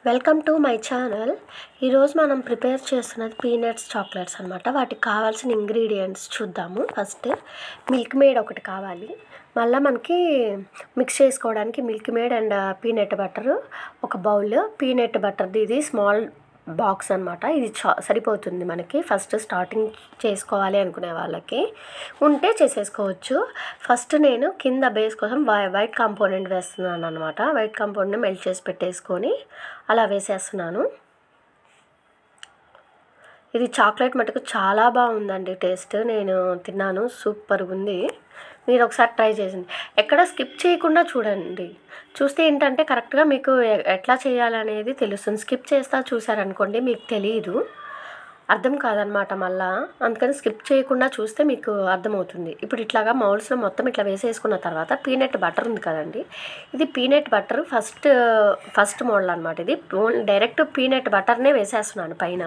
Welcome to my channel. ఈరోజు మనం prepare చేస్తున్నది పీనట్స్ చాక్లెట్స్ అనమాట. వాటికి కావాల్సిన ఇంగ్రీడియంట్స్ చూద్దాము. ఫస్ట్ మిల్క్ మేడ్ ఒకటి కావాలి. మళ్ళీ మనకి మిక్స్ చేసుకోవడానికి milk made and peanut butter ఒక బౌల్. పీనట్ బటర్ది ఇది స్మాల్ బాక్స్ అనమాట. ఇది సరిపోతుంది మనకి. ఫస్ట్ స్టార్టింగ్ చేసుకోవాలి అనుకునే వాళ్ళకి ఉంటే చేసేసుకోవచ్చు. ఫస్ట్ నేను కింద బేస్ కోసం వైట్ కాంపోనెంట్ వేస్తున్నాను అనమాట. వైట్ కాంపోనెంట్ని మెల్ట్ చేసి పెట్టేసుకొని అలా వేసేస్తున్నాను. ఇది చాక్లెట్ మటుకు చాలా బాగుందండి. టేస్ట్ నేను తిన్నాను, సూపర్గా ఉంది. మీరు ఒకసారి ట్రై చేసింది ఎక్కడ స్కిప్ చేయకుండా చూడండి. చూస్తే ఏంటంటే కరెక్ట్గా మీకు ఎట్లా చేయాలనేది తెలుస్తుంది. స్కిప్ చేస్తా చూసారనుకోండి మీకు తెలియదు, అర్థం కాదనమాట మళ్ళా. అందుకని స్కిప్ చేయకుండా చూస్తే మీకు అర్థమవుతుంది. ఇప్పుడు ఇట్లాగా మౌల్స్లో మొత్తం ఇట్లా వేసేసుకున్న తర్వాత పీనట్ బటర్ ఉంది కదండి, ఇది పీనట్ బటర్ ఫస్ట్ మోడల్ అనమాట. ఇది డైరెక్ట్ పీనట్ బటర్నే వేసేస్తున్నాను పైన.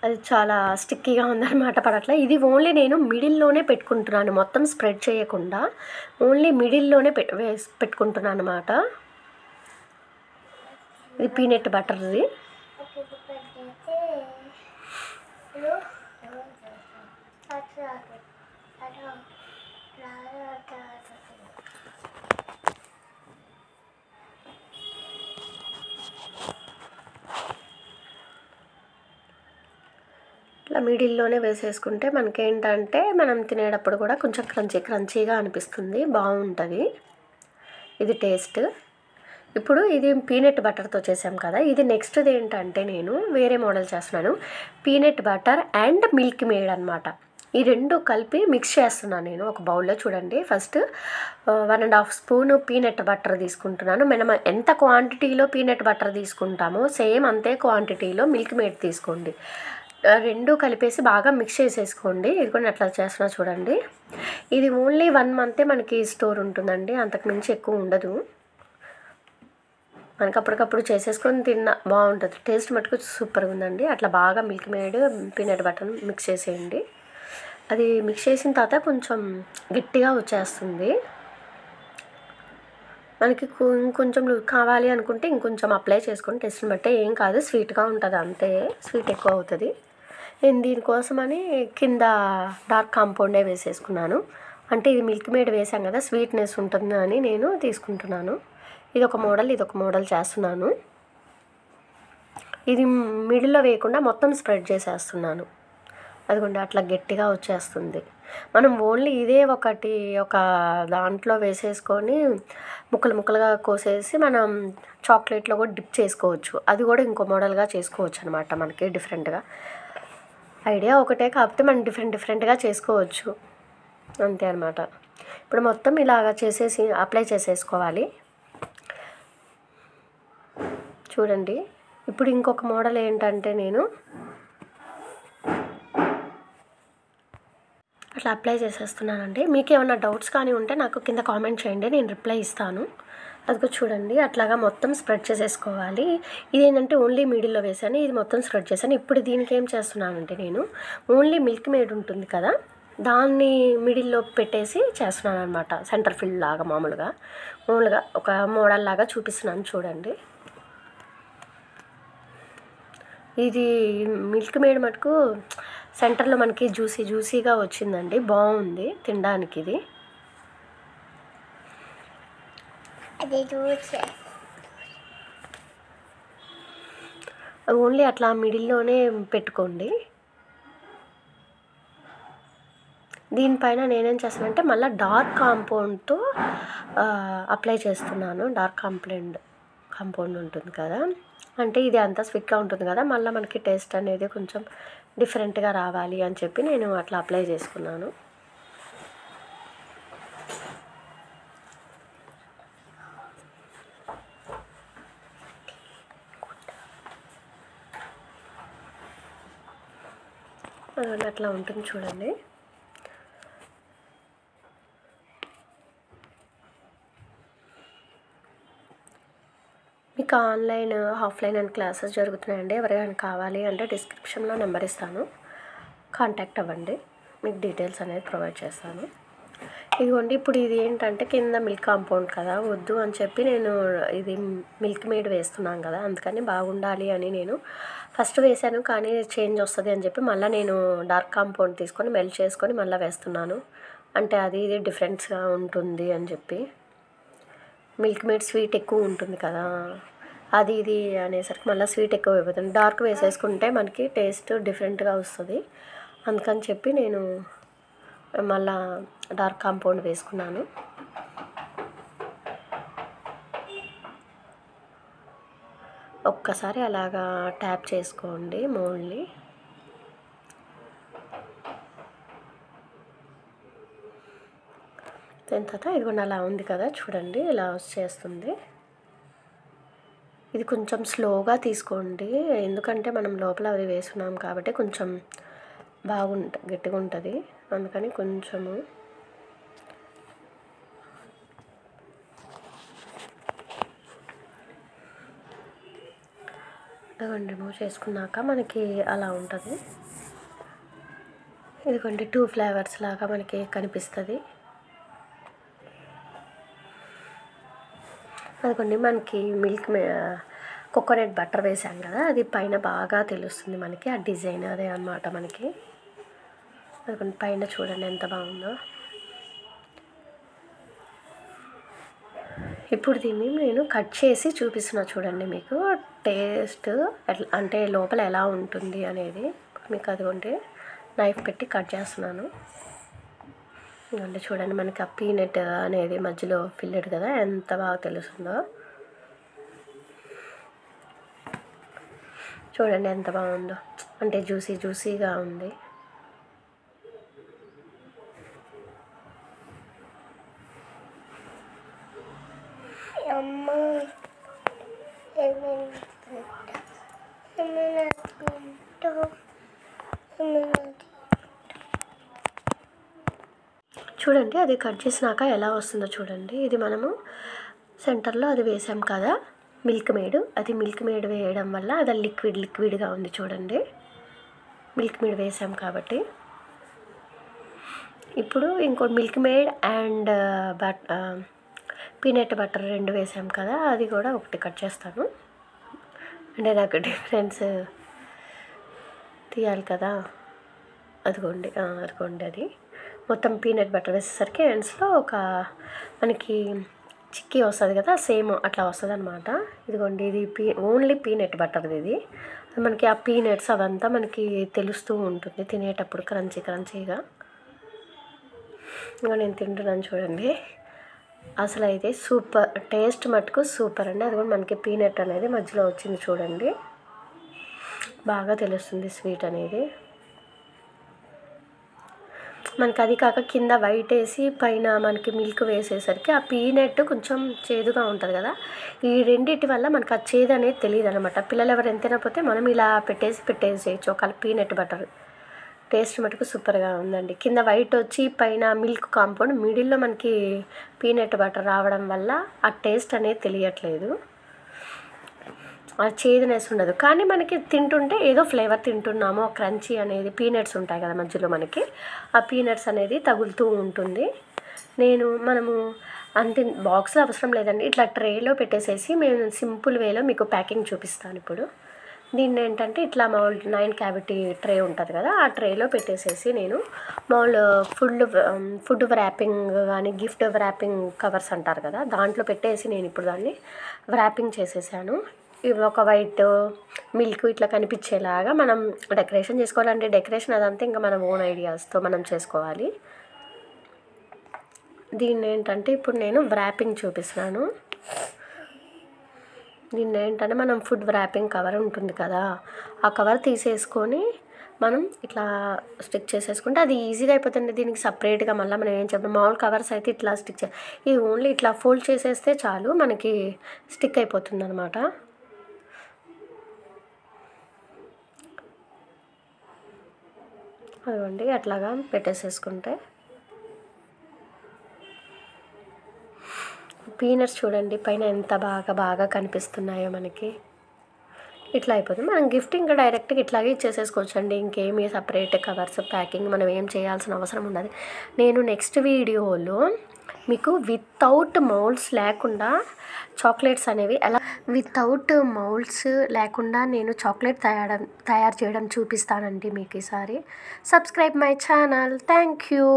అది చాలా స్టిక్కీగా ఉందన్నమాట, పడట్లా. ఇది ఓన్లీ నేను మిడిల్లోనే పెట్టుకుంటున్నాను, మొత్తం స్ప్రెడ్ చేయకుండా ఓన్లీ మిడిల్లోనే పెట్టుకుంటున్నాను అనమాట. ఇది పీనట్ బటర్ది. ఇట్లా మిడిల్లోనే వేసేసుకుంటే మనకేంటంటే మనం తినేటప్పుడు కూడా కొంచెం క్రంచీగా అనిపిస్తుంది, బాగుంటుంది ఇది టేస్ట్. ఇప్పుడు ఇది పీనట్ బటర్తో చేసాం కదా. ఇది నెక్స్ట్ది ఏంటంటే నేను వేరే మోడల్ చేస్తున్నాను. Peanut butter and milk made అనమాట. ఈ రెండు కలిపి మిక్స్ చేస్తున్నాను నేను ఒక బౌల్లో. చూడండి, ఫస్ట్ 1.5 స్పూన్ పీనట్ బటర్ తీసుకుంటున్నాను. మనం ఎంత క్వాంటిటీలో పీనట్ బటర్ తీసుకుంటామో సేమ్ అంతే క్వాంటిటీలో మిల్క్ మేడ్ తీసుకోండి. రెండు కలిపేసి బాగా మిక్స్ చేసేసుకోండి. ఇది కూడా అట్లా చేస్తున్నా చూడండి. ఇది ఓన్లీ 1 మంతే మనకి స్టోర్ ఉంటుందండి, అంతకుమించి ఎక్కువ ఉండదు. మనకి అప్పటికప్పుడు చేసేసుకొని తిన్న బాగుంటుంది. టేస్ట్ మటుకు సూపర్గా ఉందండి. అట్లా బాగా milk made peanut butter mix చేసేయండి. అది మిక్స్ చేసిన తర్వాత కొంచెం గట్టిగా వచ్చేస్తుంది. మనకి ఇంకొంచెం కావాలి అనుకుంటే ఇంకొంచెం అప్లై చేసుకొని టేస్ట్ని బట్టే, ఏం కాదు, స్వీట్గా ఉంటుంది అంతే. స్వీట్ ఎక్కువ అవుతుంది. నేను దీనికోసమని కింద డార్క్ కాంపౌండే వేసేసుకున్నాను. అంటే ఇది మిల్క్ మేడ్ వేసాం కదా, స్వీట్నెస్ ఉంటుంది అని నేను తీసుకుంటున్నాను. ఇదొక మోడల్ చేస్తున్నాను. ఇది మిడిల్లో వేయకుండా మొత్తం స్ప్రెడ్ చేసేస్తున్నాను. అదిగోండి అట్లా గట్టిగా వచ్చేస్తుంది. మనం ఓన్లీ ఇదే ఒక దాంట్లో వేసేసుకొని ముక్కలుగా కోసేసి మనం చాక్లెట్లో కూడా డిప్ చేసుకోవచ్చు. అది కూడా ఇంకో మోడల్గా చేసుకోవచ్చు అనమాట. మనకి డిఫరెంట్గా ఐడియా ఒకటే, కాకపోతే మనం డిఫరెంట్గా చేసుకోవచ్చు అంతే అనమాట. ఇప్పుడు మొత్తం ఇలాగా చేసేసి అప్లై చేసేసుకోవాలి. చూడండి, ఇప్పుడు ఇంకొక మోడల్ ఏంటంటే నేను అట్లా అప్లై చేసేస్తున్నానండి. మీకు ఏమైనా డౌట్స్ కానీ ఉంటే నాకు కింద కామెంట్ చేయండి, నేను రిప్లై ఇస్తాను. అదిగో చూడండి, అట్లాగా మొత్తం స్ప్రెడ్ చేసేసుకోవాలి. ఇదేంటంటే ఓన్లీ మిడిల్లో వేసాను, ఇది మొత్తం స్ప్రెడ్ చేశాను. ఇప్పుడు దీనికి ఏం చేస్తున్నానంటే నేను ఓన్లీ మిల్క్ మేడ్ ఉంటుంది కదా, దాన్ని మిడిల్లో పెట్టేసి చేస్తున్నాను అనమాట. సెంటర్ ఫిల్ లాగా మామూలుగా ఒక మోడల్ లాగా చూపిస్తున్నాను చూడండి. ఇది మిల్క్ మేడ్ మటుకు సెంటర్లో మనకి జ్యూసీగా వచ్చిందండి, బాగుంది తినడానికి. ఇది ఓన్లీ అట్లా మిడిల్లోనే పెట్టుకోండి. దీనిపైన నేనేం చేస్తానంటే మళ్ళీ డార్క్ కాంపౌండ్తో అప్లై చేస్తున్నాను. డార్క్ కాంపౌండ్ ఉంటుంది కదా, అంటే ఇది అంతా స్వీట్గా ఉంటుంది కదా, మళ్ళీ మనకి టేస్ట్ అనేది కొంచెం డిఫరెంట్గా రావాలి అని చెప్పి నేను అట్లా అప్లై చేసుకున్నాను. అట్లా ఉంటుంది చూడండి. మీకు ఆన్లైన్ ఆఫ్లైన్ అని క్లాసెస్ జరుగుతున్నాయండి. ఎవరైనా కావాలి అంటే డిస్క్రిప్షన్లో నెంబర్ ఇస్తాను, కాంటాక్ట్ అవ్వండి, మీకు డీటెయిల్స్ అనేది ప్రొవైడ్ చేస్తాను. ఇదిగోండి ఇప్పుడు ఇది ఏంటంటే కింద మిల్క్ కాంపౌండ్ కదా, వద్దు అని చెప్పి నేను ఇది మిల్క్ మేడ్ వేస్తున్నాను కదా, అందుకని బాగుండాలి అని నేను ఫస్ట్ వేసాను. కానీ చేంజ్ వస్తుంది అని చెప్పి మళ్ళీ నేను డార్క్ కాంపౌండ్ తీసుకొని మెల్ట్ చేసుకొని మళ్ళీ వేస్తున్నాను. అంటే అది ఇది డిఫరెన్స్గా ఉంటుంది అని చెప్పి. మిల్క్ మేడ్ స్వీట్ ఎక్కువ ఉంటుంది కదా, అది ఇది అనేసరికి మళ్ళీ స్వీట్ ఎక్కువ అయిపోతుంది. డార్క్ వేసేసుకుంటే మనకి టేస్ట్ డిఫరెంట్గా వస్తుంది. అందుకని చెప్పి నేను మళ్ళా డార్క్ కాంపౌండ్ వేసుకున్నాను. ఒక్కసారి అలాగా ట్యాప్ చేసుకోండి మోల్డ్ని. దాని తర్వాత ఇదిగోండి అలా ఉంది కదా, చూడండి ఇలా వచ్చేస్తుంది. ఇది కొంచెం స్లోగా తీసుకోండి, ఎందుకంటే మనం లోపల అది వేసుకున్నాం కాబట్టి కొంచెం గట్టిగా ఉంటుంది, అందుకని కొంచెము అదిగోండి రిమూవ్ చేసుకున్నాక మనకి అలా ఉంటుంది. ఇదిగోండి 2 ఫ్లేవర్స్ లాగా మనకి కనిపిస్తుంది. అదిగోండి మనకి కోకోనట్ బటర్ వేసాం కదా, అది పైన బాగా తెలుస్తుంది మనకి, ఆ డిజైన్ అదే అన్నమాట మనకి. అదిగోండి పైన చూడండి ఎంత బాగుందో. ఇప్పుడు దీన్ని నేను కట్ చేసి చూపిస్తున్నా చూడండి మీకు టేస్ట్ అంటే లోపల ఎలా ఉంటుంది అనేది మీకు. అదిగోండి నైఫ్ పెట్టి కట్ చేస్తున్నాను. అంటే చూడండి మనకి ఆ పీనట్ అనేది మధ్యలో ఫిల్లెడ్ కదా, ఎంత బాగా తెలుస్తుందో చూడండి, ఎంత బాగుందో. అంటే జ్యూసీగా ఉంది. చూడండి అది కట్ చేసినాక ఎలా వస్తుందో చూడండి. ఇది మనము సెంటర్లో అది వేసాం కదా మిల్క్ మేడ్, అది మిల్క్ మేడ్ వేయడం వల్ల అది లిక్విడ్గా ఉంది చూడండి, మిల్క్ మేడ్ వేసాం కాబట్టి. ఇప్పుడు ఇంకో milk made and peanut butter 2 వేసాం కదా, అది కూడా ఒకటి కట్ చేస్తాను. అంటే నాకు డిఫరెన్స్ తీయాలి కదా. అదిగోండి అది మొత్తం పీనట్ బటర్ వేసేసరికి ఎండ్స్లో ఒక మనకి చిక్కీ వస్తుంది కదా, సేమ్ అట్లా వస్తుంది అనమాట. ఇదిగోండి ఇది ఓన్లీ పీనట్ బటర్ది. ఇది మనకి ఆ పీనట్స్ అవంతా మనకి తెలుస్తూ ఉంటుంది తినేటప్పుడు క్రంచీగా. ఇంకా నేను తింటున్నాను చూడండి, అసలు అయితే సూపర్ టేస్ట్ మటుకు సూపర్ అండి. అది కూడా మనకి పీనట్ అనేది మధ్యలో వచ్చింది చూడండి, బాగా తెలుస్తుంది స్వీట్ అనేది మనకి. అది కాక కింద వైట్ వేసి పైన మనకి మిల్క్ వేసేసరికి ఆ పీనట్ కొంచెం చేదుగా ఉంటుంది కదా, ఈ రెండింటి వల్ల మనకు ఆ చేదు అనేది తెలియదు అనమాట. పిల్లలు ఎవరు ఎంత తినకపోతే మనం ఇలా పెట్టేసేయచ్చు ఒక పీనట్ బటర్. టేస్ట్ మటుకు సూపర్గా ఉందండి. కింద వైట్ వచ్చి పైన మిల్క్ కాంపౌండ్, మిడిల్లో మనకి పీనట్ బటర్ రావడం వల్ల ఆ టేస్ట్ అనేది తెలియట్లేదు, ఆ చేదునెస్ ఉండదు. కానీ మనకి తింటుంటే ఏదో ఫ్లేవర్ తింటున్నామో, క్రంచీ అనేది పీనట్స్ ఉంటాయి కదా మధ్యలో మనకి, ఆ పీనట్స్ అనేది తగులుతూ ఉంటుంది. మనము అంతే బాక్స్లో అవసరం లేదండి, ఇట్లా ట్రేలో పెట్టేసేసి మేము సింపుల్ వేలో మీకు ప్యాకింగ్ చూపిస్తాను ఇప్పుడు. దీన్ని ఏంటంటే ఇట్లా మౌల్డ్ 9 క్యావిటీ ట్రే ఉంటుంది కదా, ఆ ట్రేలో పెట్టేసేసి నేను ఫుడ్ వ్రాపింగ్ కానీ గిఫ్ట్ వ్రాపింగ్ కవర్స్ అంటారు కదా, దాంట్లో పెట్టేసి నేను ఇప్పుడు దాన్ని వ్రాపింగ్ చేసేసాను. ఇవి ఒక వైట్ మిల్క్ ఇట్లా కనిపించేలాగా మనం డెకరేషన్ చేసుకోవాలంటే డెకరేషన్ అదంతా ఇంకా మన ఓన్ ఐడియాస్తో మనం చేసుకోవాలి. దీన్ని ఏంటంటే ఇప్పుడు నేను వ్రాపింగ్ చూపిస్తున్నాను. దీన్ని ఏంటంటే మనం ఫుడ్ వ్రాపింగ్ కవర్ ఉంటుంది కదా, ఆ కవర్ తీసేసుకొని మనం ఇట్లా స్టిక్ చేసేసుకుంటే అది ఈజీగా అయిపోతుంది. దీనికి సపరేట్గా మళ్ళీ మనం ఏం చెప్పాలి, మామూలు కవర్స్ అయితే ఇట్లా స్టిక్ ఇది ఓన్లీ ఇట్లా ఫోల్డ్ చేసేస్తే చాలు మనకి స్టిక్ అయిపోతుంది అనమాట. అదిగోండి అట్లాగా పెట్టేసేసుకుంటే పీనట్స్ చూడండి పైన ఎంత బాగా కనిపిస్తున్నాయో మనకి. ఇట్లా అయిపోతుంది. మనం గిఫ్ట్ ఇంకా డైరెక్ట్గా ఇట్లాగే ఇచ్చేసేసుకోవచ్చు అండి. ఇంకేమీ సపరేట్ కవర్స్ ప్యాకింగ్ మనం ఏం చేయాల్సిన అవసరం ఉండదు. నేను నెక్స్ట్ వీడియోలో మీకు వితౌట్ మౌల్డ్స్ లేకుండా చాక్లెట్స్ అనేవి ఎలా వితౌట్ మౌల్డ్స్ లేకుండా నేను చాక్లెట్ తయారు చేయడం చూపిస్తానండి మీకు ఈసారి. Subscribe my channel. Thank you.